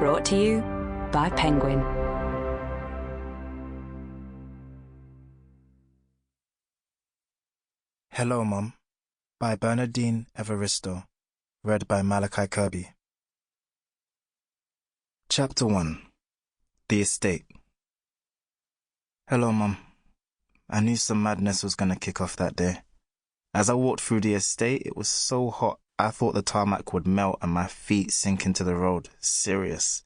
Brought to you by Penguin. Hello, Mom, by Bernardine Evaristo, read by Malachi Kirby. Chapter 1. The Estate. Hello, Mom. I knew some madness was going to kick off that day. As I walked through the estate, it was so hot, I thought the tarmac would melt and my feet sink into the road. Serious.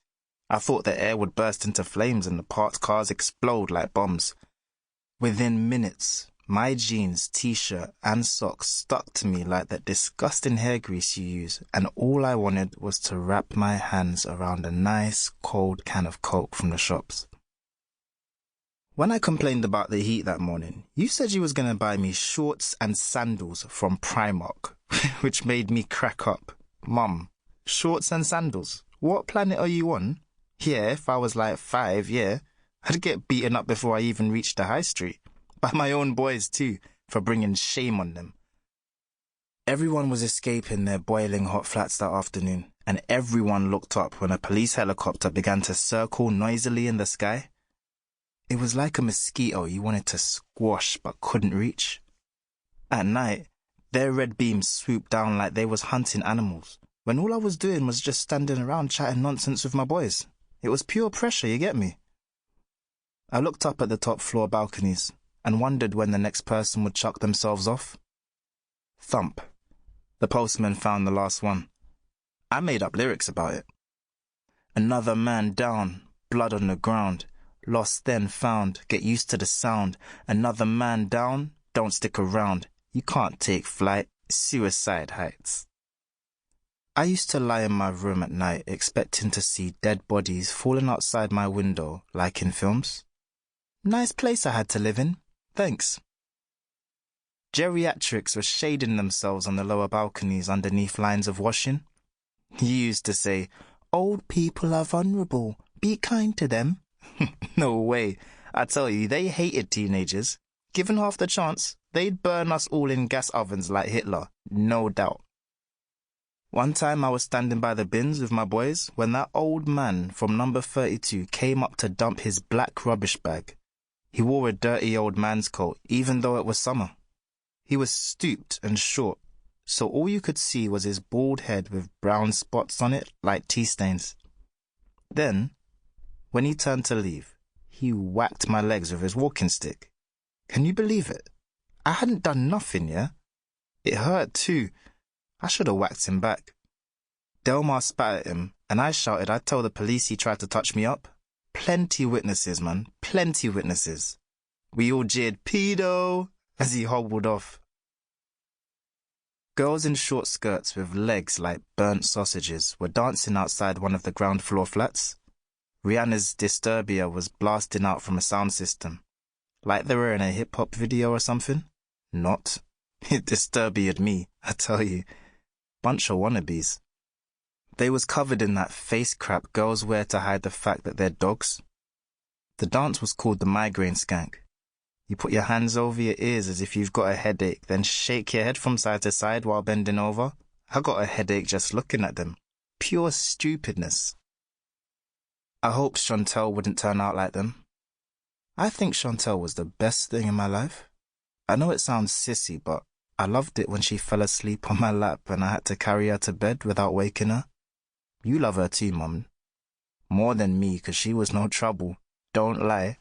I thought the air would burst into flames and the parked cars explode like bombs. Within minutes, my jeans, t-shirt and socks stuck to me like that disgusting hair grease you use, and all I wanted was to wrap my hands around a nice, cold can of Coke from the shops. When I complained about the heat that morning, you said you was going to buy me shorts and sandals from Primark, which made me crack up. Mum, shorts and sandals? What planet are you on? Yeah, if I was like 5, yeah, I'd get beaten up before I even reached the high street. By my own boys too, for bringing shame on them. Everyone was escaping their boiling hot flats that afternoon, and everyone looked up when a police helicopter began to circle noisily in the sky. It was like a mosquito you wanted to squash but couldn't reach. At night, their red beams swooped down like they was hunting animals, when all I was doing was just standing around chatting nonsense with my boys. It was pure pressure, you get me? I looked up at the top floor balconies and wondered when the next person would chuck themselves off. Thump. The postman found the last one. I made up lyrics about it. Another man down, blood on the ground. Lost then found, get used to the sound. Another man down, don't stick around. You can't take flight, suicide heights. I used to lie in my room at night expecting to see dead bodies falling outside my window like in films. Nice place I had to live in, thanks. Geriatrics were shading themselves on the lower balconies underneath lines of washing. He used to say, "Old people are vulnerable, be kind to them." No way. I tell you, they hated teenagers. Given half the chance, they'd burn us all in gas ovens like Hitler, no doubt. One time I was standing by the bins with my boys when that old man from number 32 came up to dump his black rubbish bag. He wore a dirty old man's coat, even though it was summer. He was stooped and short, so all you could see was his bald head with brown spots on it like tea stains. Then, when he turned to leave, he whacked my legs with his walking stick. Can you believe it? I hadn't done nothing, yeah? It hurt too. I should have whacked him back. Delmar spat at him, and I shouted I'd tell the police he tried to touch me up. Plenty witnesses, man. Plenty witnesses. We all jeered, "Pedo," as he hobbled off. Girls in short skirts with legs like burnt sausages were dancing outside one of the ground floor flats. Rihanna's Disturbia was blasting out from a sound system. Like they were in a hip-hop video or something. Not. It Disturbia'd me, I tell you. Bunch of wannabes. They was covered in that face crap girls wear to hide the fact that they're dogs. The dance was called the migraine skank. You put your hands over your ears as if you've got a headache, then shake your head from side to side while bending over. I got a headache just looking at them. Pure stupidness. I hoped Chantel wouldn't turn out like them. I think Chantel was the best thing in my life. I know it sounds sissy, but I loved it when she fell asleep on my lap and I had to carry her to bed without waking her. You love her too, Mum. More than me, 'cause she was no trouble. Don't lie.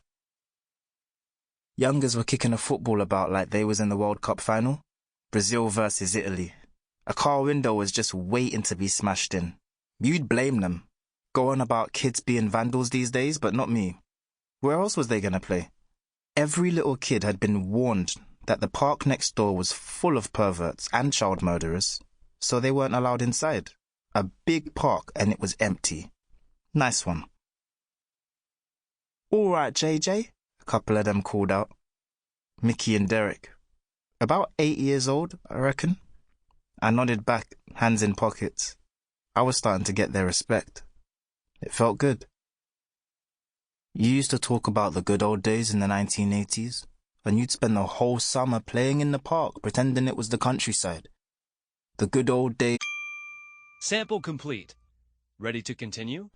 Youngers were kicking a football about like they was in the World Cup final. Brazil versus Italy. A car window was just waiting to be smashed in. You'd blame them. Go on about kids being vandals these days, but not me. Where else was they going to play? Every little kid had been warned that the park next door was full of perverts and child murderers, so they weren't allowed inside. A big park and it was empty. Nice one. "All right, JJ," a couple of them called out. Mickey and Derek. About 8 years old, I reckon. I nodded back, hands in pockets. I was starting to get their respect. It felt good. You used to talk about the good old days in the 1980s, and you'd spend the whole summer playing in the park, pretending it was the countryside. The good old days. Sample complete. Ready to continue?